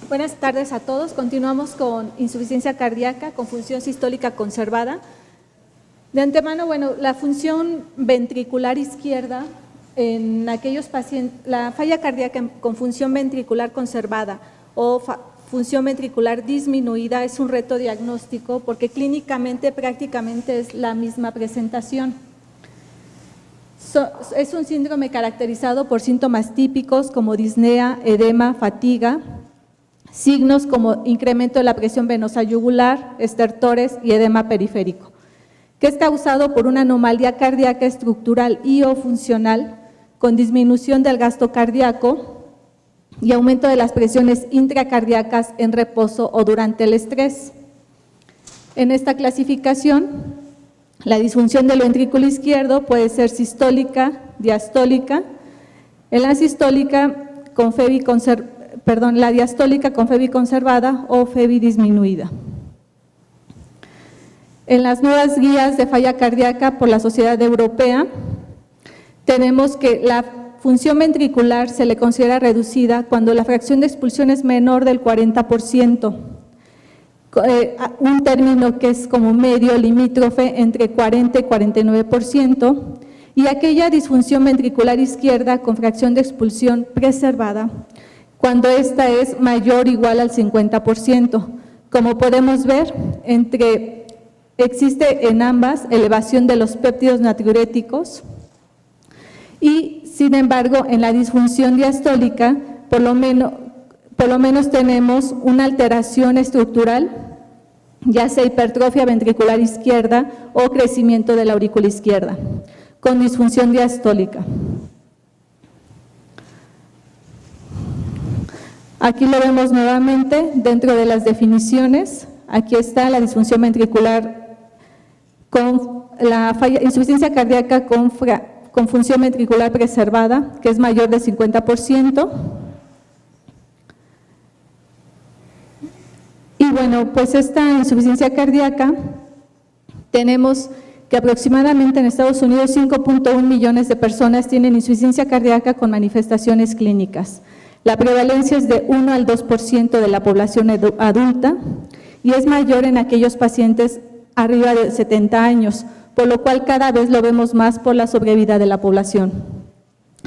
Buenas tardes a todos. Continuamos con insuficiencia cardíaca con función sistólica conservada. De antemano, la función ventricular izquierda en aquellos pacientes, la falla cardíaca con función ventricular conservada o función ventricular disminuida es un reto diagnóstico porque clínicamente prácticamente es la misma presentación. Es un síndrome caracterizado por síntomas típicos como disnea, edema, fatiga, signos como incremento de la presión venosa yugular, estertores y edema periférico, que es causado por una anomalía cardíaca estructural y o funcional con disminución del gasto cardíaco y aumento de las presiones intracardíacas en reposo o durante el estrés. En esta clasificación, la disfunción del ventrículo izquierdo puede ser sistólica, diastólica. En la sistólica la diastólica con FEBI conservada o FEBI disminuida. En las nuevas guías de falla cardíaca por la Sociedad Europea, tenemos que la función ventricular se le considera reducida cuando la fracción de expulsión es menor del 40%, un término que es como medio limítrofe entre 40 y 49%, y aquella disfunción ventricular izquierda con fracción de expulsión preservada, cuando esta es mayor o igual al 50%. Como podemos ver, existe en ambas elevación de los péptidos natriuréticos y, sin embargo, en la disfunción diastólica, por lo menos tenemos una alteración estructural, ya sea hipertrofia ventricular izquierda o crecimiento de la aurícula izquierda, con disfunción diastólica. Aquí lo vemos nuevamente dentro de las definiciones. Aquí está la disfunción ventricular con la insuficiencia cardíaca con función ventricular preservada, que es mayor del 50%. Y pues esta insuficiencia cardíaca, tenemos que aproximadamente en Estados Unidos 5.1 millones de personas tienen insuficiencia cardíaca con manifestaciones clínicas. La prevalencia es de 1 al 2% de la población adulta y es mayor en aquellos pacientes arriba de 70 años, por lo cual cada vez lo vemos más por la sobrevida de la población.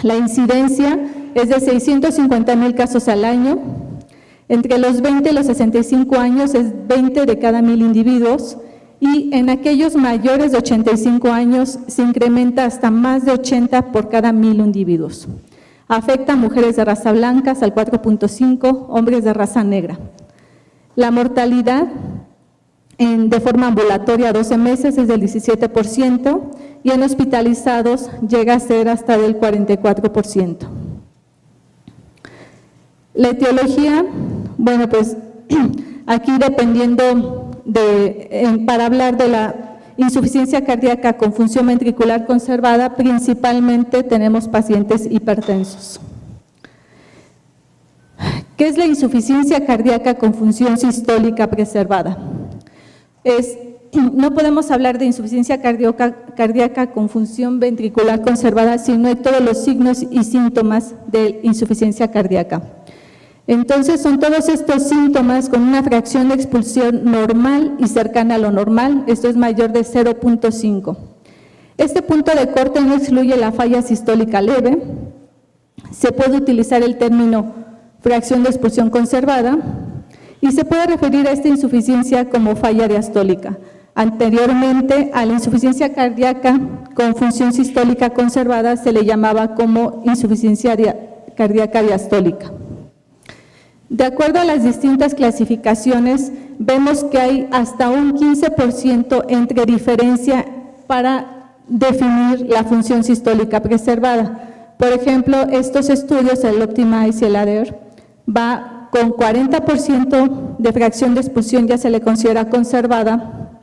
La incidencia es de 650,000 casos al año. Entre los 20 y los 65 años es 20 de cada 1,000 individuos y en aquellos mayores de 85 años se incrementa hasta más de 80 por cada 1,000 individuos. Afecta a mujeres de raza blanca al 4.5, hombres de raza negra. La mortalidad de forma ambulatoria a 12 meses es del 17% y en hospitalizados llega a ser hasta del 44%. La etiología, aquí dependiendo para hablar de la insuficiencia cardíaca con función ventricular conservada, principalmente tenemos pacientes hipertensos. ¿Qué es la insuficiencia cardíaca con función sistólica preservada? No podemos hablar de insuficiencia cardíaca con función ventricular conservada si no hay todos los signos y síntomas de insuficiencia cardíaca. Entonces, son todos estos síntomas con una fracción de expulsión normal y cercana a lo normal, esto es mayor de 0.5. Este punto de corte no excluye la falla sistólica leve, se puede utilizar el término fracción de expulsión conservada y se puede referir a esta insuficiencia como falla diastólica. Anteriormente, a la insuficiencia cardíaca con función sistólica conservada se le llamaba como insuficiencia cardíaca diastólica. De acuerdo a las distintas clasificaciones, vemos que hay hasta un 15% entre diferencia para definir la función sistólica preservada. Por ejemplo, estos estudios, el Optimize y el ADER, va con 40% de fracción de expulsión, ya se le considera conservada,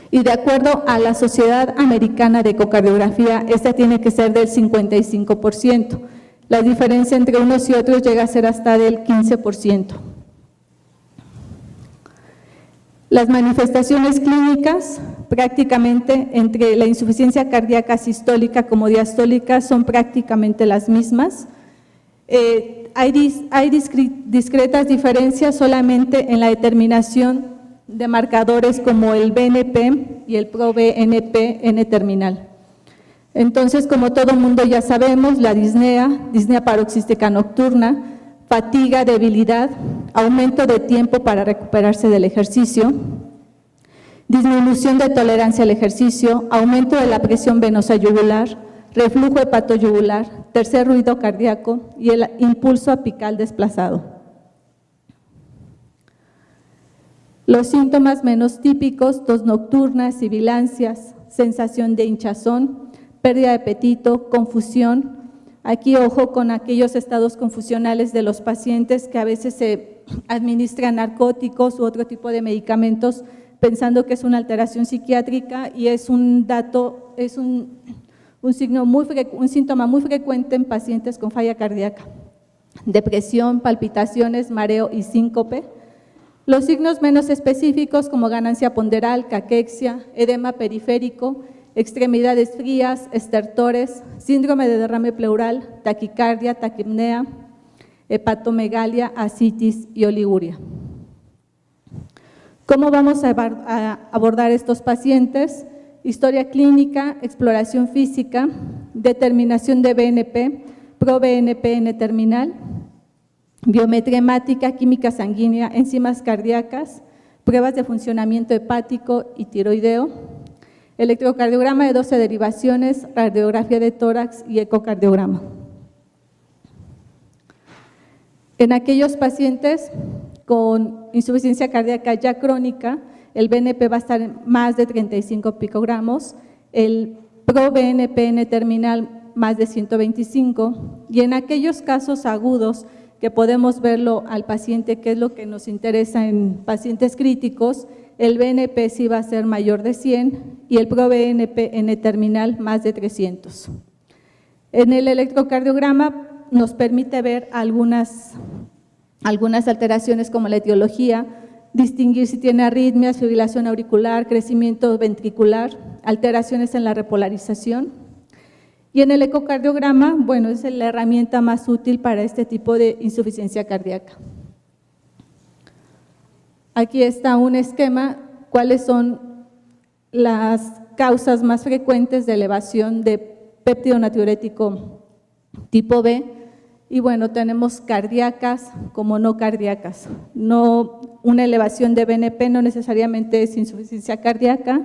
y de acuerdo a la Sociedad Americana de Ecocardiografía, esta tiene que ser del 55%. La diferencia entre unos y otros llega a ser hasta del 15%. Las manifestaciones clínicas, prácticamente entre la insuficiencia cardíaca sistólica como diastólica, son prácticamente las mismas. hay discretas diferencias solamente en la determinación de marcadores como el BNP y el ProBNP N-terminal. Entonces, como todo mundo ya sabemos, la disnea paroxística nocturna, fatiga, debilidad, aumento de tiempo para recuperarse del ejercicio, disminución de tolerancia al ejercicio, aumento de la presión venosa yugular, reflujo hepatoyugular, tercer ruido cardíaco y el impulso apical desplazado. Los síntomas menos típicos, tos nocturna, sibilancias, sensación de hinchazón, pérdida de apetito, confusión. Aquí ojo con aquellos estados confusionales de los pacientes que a veces se administran narcóticos u otro tipo de medicamentos pensando que es una alteración psiquiátrica y es un dato, es un síntoma muy frecuente en pacientes con falla cardíaca. Depresión, palpitaciones, mareo y síncope. Los signos menos específicos como ganancia ponderal, caquexia, edema periférico, extremidades frías, estertores, síndrome de derrame pleural, taquicardia, taquipnea, hepatomegalia, ascitis y oliguria. ¿Cómo vamos a abordar estos pacientes? Historia clínica, exploración física, determinación de BNP, ProBNP N-terminal, biometría hemática, química sanguínea, enzimas cardíacas, pruebas de funcionamiento hepático y tiroideo, electrocardiograma de 12 derivaciones, radiografía de tórax y ecocardiograma. En aquellos pacientes con insuficiencia cardíaca ya crónica, el BNP va a estar en más de 35 picogramos, el ProBNP N-terminal más de 125 y en aquellos casos agudos que podemos verlo al paciente, que es lo que nos interesa en pacientes críticos, el BNP sí va a ser mayor de 100 y el ProBNP N-terminal más de 300. En el electrocardiograma nos permite ver algunas alteraciones como la etiología, distinguir si tiene arritmias, fibrilación auricular, crecimiento ventricular, alteraciones en la repolarización. Y en el ecocardiograma, bueno, es la herramienta más útil para este tipo de insuficiencia cardíaca. Aquí está un esquema, cuáles son las causas más frecuentes de elevación de péptido natriurético tipo B. Y bueno, tenemos cardíacas como no cardíacas. Una elevación de BNP no necesariamente es insuficiencia cardíaca,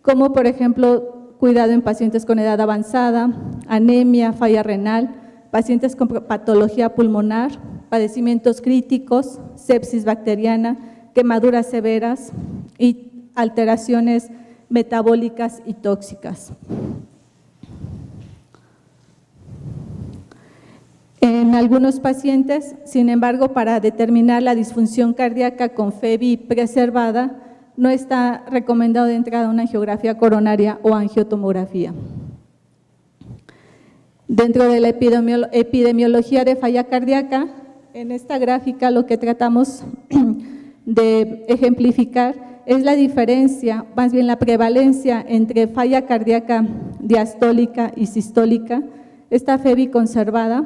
como por ejemplo, cuidado en pacientes con edad avanzada, anemia, falla renal, pacientes con patología pulmonar, padecimientos críticos, sepsis bacteriana, quemaduras severas y alteraciones metabólicas y tóxicas. En algunos pacientes, sin embargo, para determinar la disfunción cardíaca con FEBI preservada, no está recomendado de entrada una angiografía coronaria o angiotomografía. Dentro de la epidemiología de falla cardíaca, en esta gráfica lo que tratamos de ejemplificar es la diferencia, más bien la prevalencia entre falla cardíaca diastólica y sistólica, esta FEBI conservada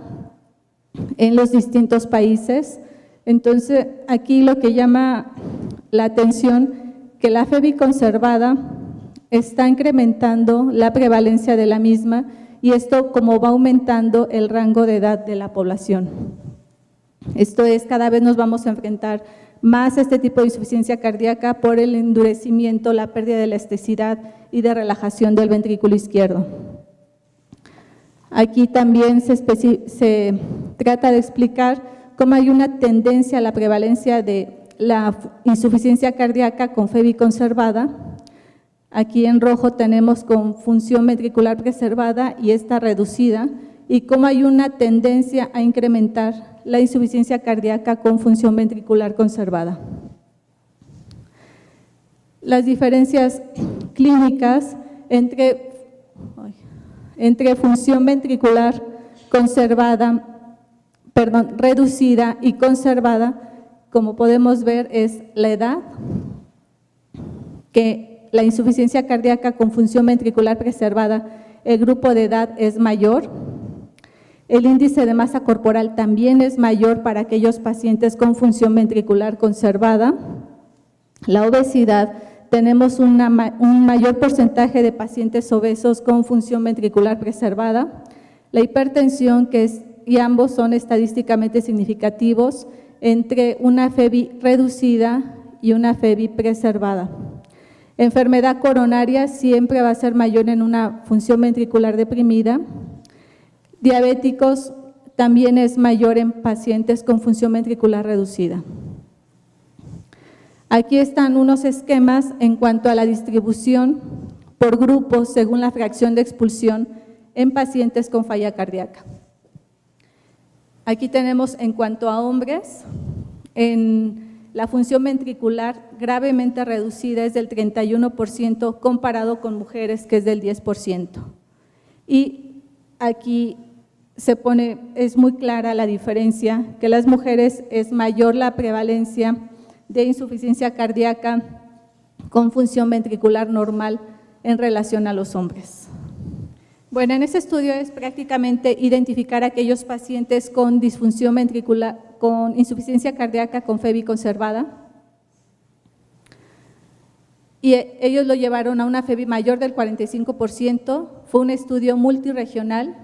en los distintos países. Entonces, aquí lo que llama la atención, que la FEBI conservada está incrementando la prevalencia de la misma y esto como va aumentando el rango de edad de la población. Esto es, cada vez nos vamos a enfrentar más a este tipo de insuficiencia cardíaca por el endurecimiento, la pérdida de elasticidad y de relajación del ventrículo izquierdo. Aquí también se trata de explicar cómo hay una tendencia a la prevalencia de la insuficiencia cardíaca con FEBI conservada. Aquí en rojo tenemos con función ventricular preservada y esta reducida, y cómo hay una tendencia a incrementar la insuficiencia cardíaca con función ventricular conservada. Las diferencias clínicas entre función ventricular reducida y conservada, como podemos ver, es la edad, que la insuficiencia cardíaca con función ventricular preservada, el grupo de edad es mayor. El índice de masa corporal también es mayor para aquellos pacientes con función ventricular conservada. La obesidad, tenemos un mayor porcentaje de pacientes obesos con función ventricular preservada. La hipertensión, y ambos son estadísticamente significativos entre una FEBI reducida y una FEBI preservada. Enfermedad coronaria siempre va a ser mayor en una función ventricular deprimida. Diabéticos también es mayor en pacientes con función ventricular reducida. Aquí están unos esquemas en cuanto a la distribución por grupos según la fracción de expulsión en pacientes con falla cardíaca. Aquí tenemos en cuanto a hombres, en la función ventricular gravemente reducida es del 31% comparado con mujeres que es del 10%. Y aquí es muy clara la diferencia, que las mujeres es mayor la prevalencia de insuficiencia cardíaca con función ventricular normal en relación a los hombres. Bueno, en ese estudio es prácticamente identificar a aquellos pacientes con disfunción ventricular, con insuficiencia cardíaca con FEBI conservada, y ellos lo llevaron a una FEBI mayor del 45%, fue un estudio multirregional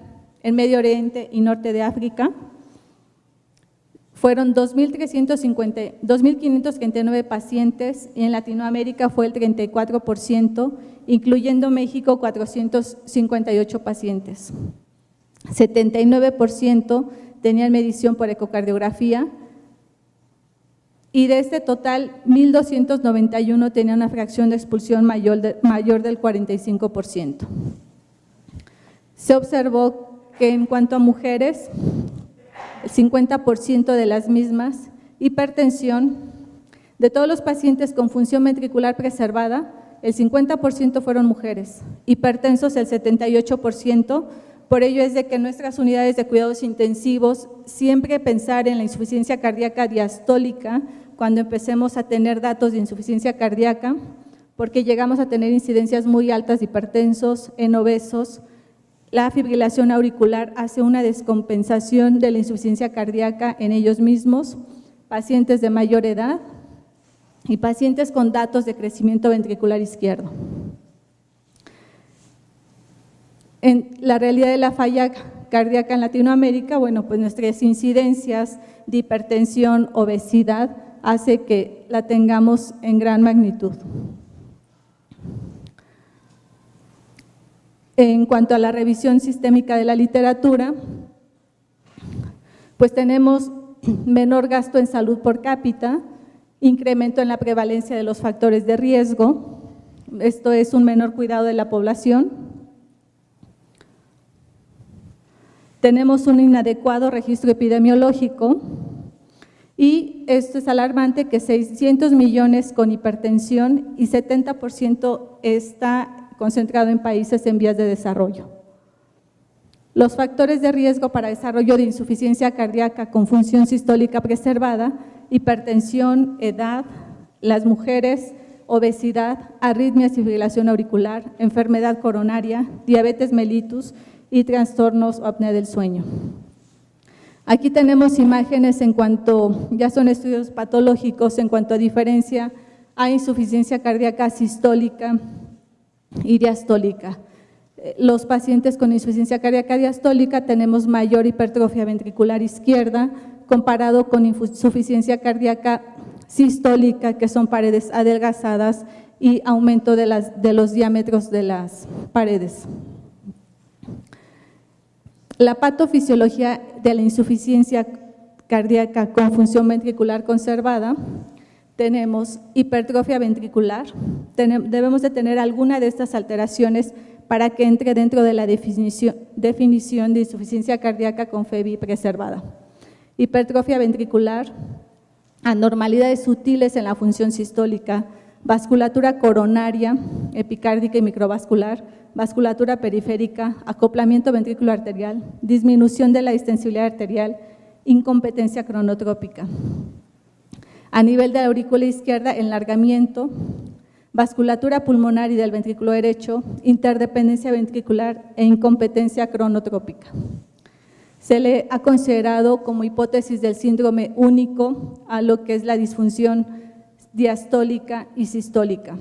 en Medio Oriente y Norte de África. Fueron 2.539 pacientes y en Latinoamérica fue el 34%, incluyendo México 458 pacientes. 79% tenían medición por ecocardiografía y de este total 1.291 tenían una fracción de expulsión mayor del 45%. Se observó que en cuanto a mujeres, el 50% de las mismas, hipertensión, de todos los pacientes con función ventricular preservada, el 50% fueron mujeres, hipertensos el 78%, por ello es de que en nuestras unidades de cuidados intensivos siempre pensar en la insuficiencia cardíaca diastólica cuando empecemos a tener datos de insuficiencia cardíaca, porque llegamos a tener incidencias muy altas de hipertensos, en obesos. La fibrilación auricular hace una descompensación de la insuficiencia cardíaca en ellos mismos, pacientes de mayor edad y pacientes con datos de crecimiento ventricular izquierdo. En la realidad de la falla cardíaca en Latinoamérica, bueno, pues nuestras incidencias de hipertensión, obesidad, hace que la tengamos en gran magnitud. En cuanto a la revisión sistémica de la literatura, pues tenemos menor gasto en salud por cápita, incremento en la prevalencia de los factores de riesgo, esto es un menor cuidado de la población. Tenemos un inadecuado registro epidemiológico y esto es alarmante que 600 millones con hipertensión y 70% está concentrado en países en vías de desarrollo. Los factores de riesgo para desarrollo de insuficiencia cardíaca con función sistólica preservada, hipertensión, edad, las mujeres, obesidad, arritmias y fibrilación auricular, enfermedad coronaria, diabetes mellitus y trastornos o apnea del sueño. Aquí tenemos imágenes en cuanto, ya son estudios patológicos en cuanto a diferencia a insuficiencia cardíaca sistólica y diastólica. Los pacientes con insuficiencia cardíaca diastólica tenemos mayor hipertrofia ventricular izquierda comparado con insuficiencia cardíaca sistólica, que son paredes adelgazadas y aumento de los diámetros de las paredes. La patofisiología de la insuficiencia cardíaca con función ventricular conservada, tenemos hipertrofia ventricular, debemos de tener alguna de estas alteraciones para que entre dentro de la definición de insuficiencia cardíaca con FEBI preservada. Hipertrofia ventricular, anormalidades sutiles en la función sistólica, vasculatura coronaria, epicárdica y microvascular, vasculatura periférica, acoplamiento ventrículo arterial, disminución de la distensibilidad arterial, incompetencia cronotrópica. A nivel de la aurícula izquierda, enlargamiento, vasculatura pulmonar y del ventrículo derecho, interdependencia ventricular e incompetencia cronotrópica. Se le ha considerado como hipótesis del síndrome único a lo que es la disfunción diastólica y sistólica.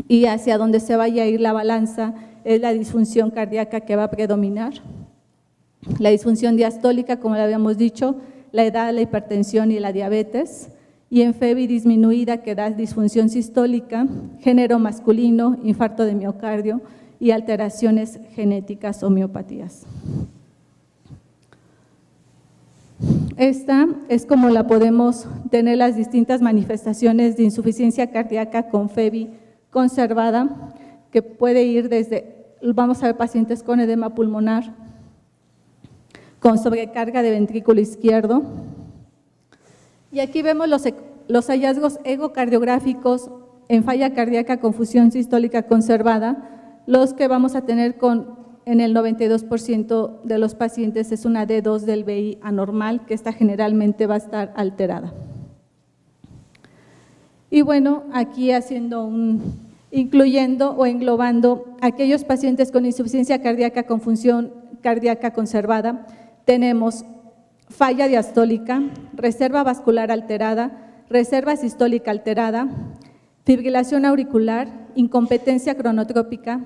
Y hacia donde se vaya a ir la balanza es la disfunción cardíaca que va a predominar. La disfunción diastólica, como le habíamos dicho, la edad, la hipertensión y la diabetes. Y en FEBI disminuida, que da disfunción sistólica, género masculino, infarto de miocardio y alteraciones genéticas o miopatías. Esta es como la podemos tener las distintas manifestaciones de insuficiencia cardíaca con FEBI conservada, que puede ir desde, vamos a ver pacientes con edema pulmonar, con sobrecarga de ventrículo izquierdo. Y aquí vemos los hallazgos ecocardiográficos en falla cardíaca con fusión sistólica conservada, los que vamos a tener en el 92% de los pacientes es una D2 del VI anormal, que esta generalmente va a estar alterada. Y bueno, aquí incluyendo o englobando aquellos pacientes con insuficiencia cardíaca con función cardíaca conservada, tenemos falla diastólica, reserva vascular alterada, reserva sistólica alterada, fibrilación auricular, incompetencia cronotrópica.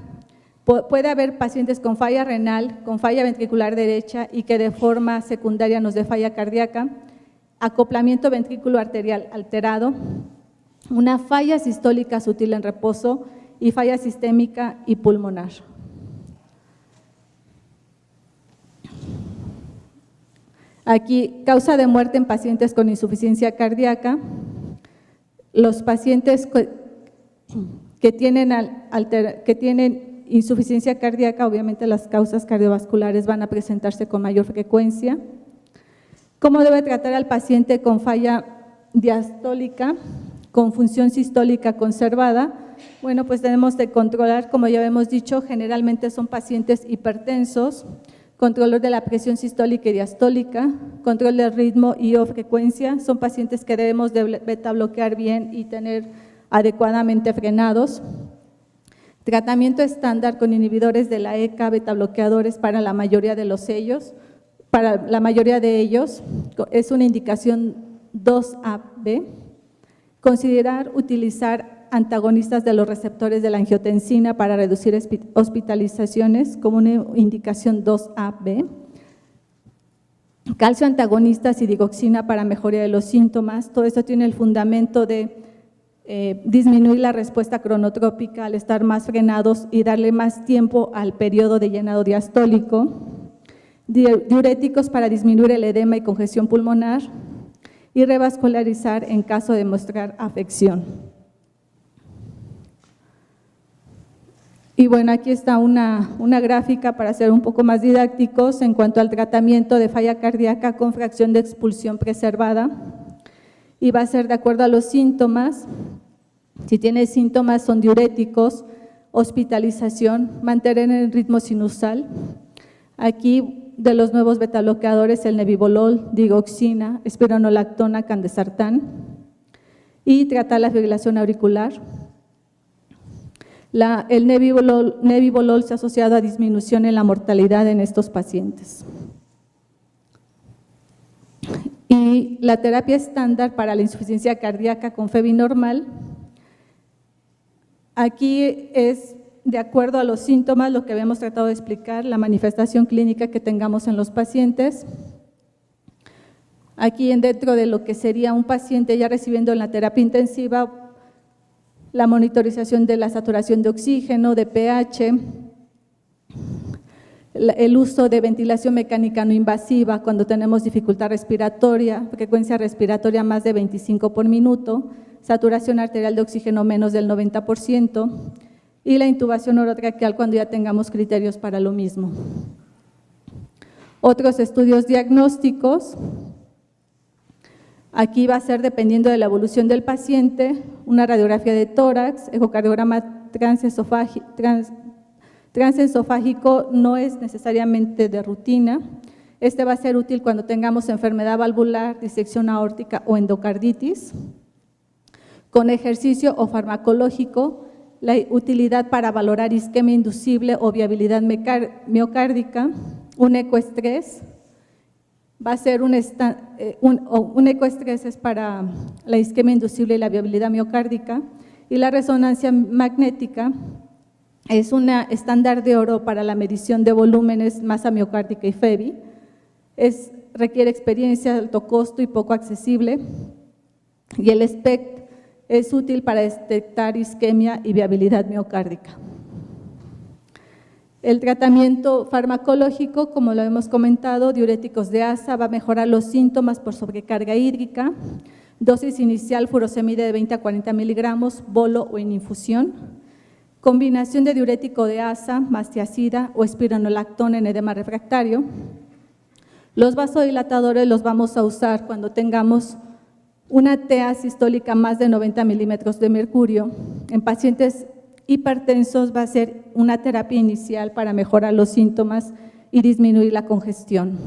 Puede haber pacientes con falla renal, con falla ventricular derecha y que de forma secundaria nos dé falla cardíaca, acoplamiento ventrículo arterial alterado, una falla sistólica sutil en reposo y falla sistémica y pulmonar. Aquí, causa de muerte en pacientes con insuficiencia cardíaca. Los pacientes que tienen insuficiencia cardíaca, obviamente las causas cardiovasculares van a presentarse con mayor frecuencia. ¿Cómo debe tratar al paciente con falla diastólica, con función sistólica conservada? Bueno, pues tenemos de controlar, como ya hemos dicho, generalmente son pacientes hipertensos, control de la presión sistólica y diastólica, control del ritmo y o frecuencia, son pacientes que debemos de beta bloquear bien y tener adecuadamente frenados. Tratamiento estándar con inhibidores de la ECA, beta bloqueadores para la mayoría de ellos, es una indicación 2AB. Considerar utilizar antagonistas de los receptores de la angiotensina para reducir hospitalizaciones como una indicación 2AB. Calcio antagonistas y digoxina para mejoría de los síntomas. Todo esto tiene el fundamento de disminuir la respuesta cronotrópica al estar más frenados y darle más tiempo al periodo de llenado diastólico. Diuréticos para disminuir el edema y congestión pulmonar y revascularizar en caso de mostrar afección. Y bueno, aquí está una gráfica para ser un poco más didácticos en cuanto al tratamiento de falla cardíaca con fracción de expulsión preservada. Y va a ser de acuerdo a los síntomas. Si tiene síntomas, son diuréticos, hospitalización, mantener el ritmo sinusal. Aquí, de los nuevos betabloqueadores, el nebivolol, digoxina, espironolactona, candesartán. Y tratar la fibrilación auricular. El nebivolol se ha asociado a disminución en la mortalidad en estos pacientes. Y la terapia estándar para la insuficiencia cardíaca con FEBI normal, aquí es de acuerdo a los síntomas, lo que habíamos tratado de explicar, la manifestación clínica que tengamos en los pacientes. Aquí dentro de lo que sería un paciente ya recibiendo en la terapia intensiva, la monitorización de la saturación de oxígeno, de pH, el uso de ventilación mecánica no invasiva cuando tenemos dificultad respiratoria, frecuencia respiratoria más de 25 por minuto, saturación arterial de oxígeno menos del 90% y la intubación orotraqueal cuando ya tengamos criterios para lo mismo. Otros estudios diagnósticos, aquí va a ser dependiendo de la evolución del paciente, una radiografía de tórax, ecocardiograma transesofágico no es necesariamente de rutina. Este va a ser útil cuando tengamos enfermedad valvular, disección aórtica o endocarditis. Con ejercicio o farmacológico, la utilidad para valorar isquemia inducible o viabilidad miocárdica, un ecoestrés, va a ser un ecoestrés es para la isquemia inducible y la viabilidad miocárdica, y la resonancia magnética es un estándar de oro para la medición de volúmenes, masa miocárdica y FEBI. Requiere experiencia, alto costo y poco accesible, y el SPECT es útil para detectar isquemia y viabilidad miocárdica. El tratamiento farmacológico, como lo hemos comentado, diuréticos de asa, va a mejorar los síntomas por sobrecarga hídrica, dosis inicial furosemide de 20 a 40 miligramos, bolo o en infusión, combinación de diurético de asa, mastiacida o espironolactona en edema refractario. Los vasodilatadores los vamos a usar cuando tengamos una TA sistólica más de 90 milímetros de mercurio. En pacientes hipertensos va a ser una terapia inicial para mejorar los síntomas y disminuir la congestión.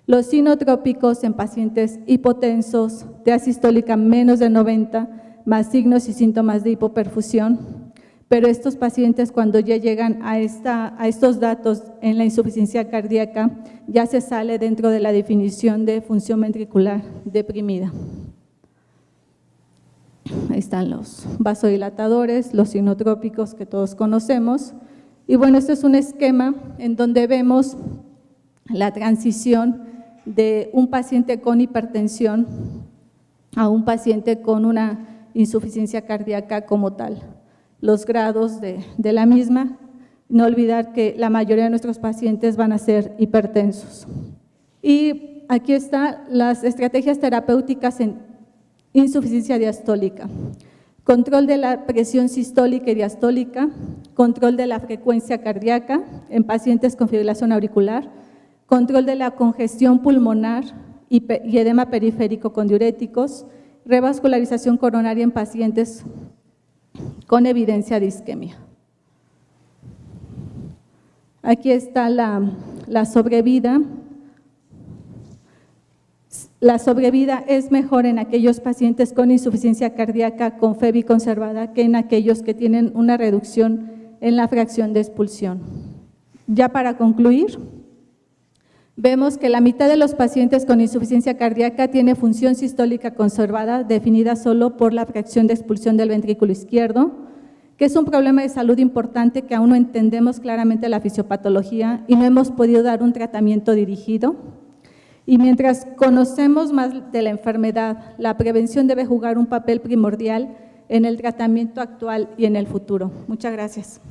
Los sinotrópicos en pacientes hipotensos, TA sistólica menos de 90, más signos y síntomas de hipoperfusión, pero estos pacientes cuando ya llegan a estos datos en la insuficiencia cardíaca ya se sale dentro de la definición de función ventricular deprimida. Ahí están los vasodilatadores, los sinotrópicos que todos conocemos. Y bueno, este es un esquema en donde vemos la transición de un paciente con hipertensión a un paciente con una insuficiencia cardíaca como tal. Los grados de la misma, no olvidar que la mayoría de nuestros pacientes van a ser hipertensos. Y aquí están las estrategias terapéuticas en insuficiencia diastólica, control de la presión sistólica y diastólica, control de la frecuencia cardíaca en pacientes con fibrilación auricular, control de la congestión pulmonar y edema periférico con diuréticos, revascularización coronaria en pacientes con evidencia de isquemia. Aquí está la sobrevida. La sobrevida es mejor en aquellos pacientes con insuficiencia cardíaca con FEBI conservada que en aquellos que tienen una reducción en la fracción de expulsión. Ya para concluir, vemos que la mitad de los pacientes con insuficiencia cardíaca tiene función sistólica conservada definida solo por la fracción de expulsión del ventrículo izquierdo, que es un problema de salud importante que aún no entendemos claramente la fisiopatología y no hemos podido dar un tratamiento dirigido. Y mientras conocemos más de la enfermedad, la prevención debe jugar un papel primordial en el tratamiento actual y en el futuro. Muchas gracias.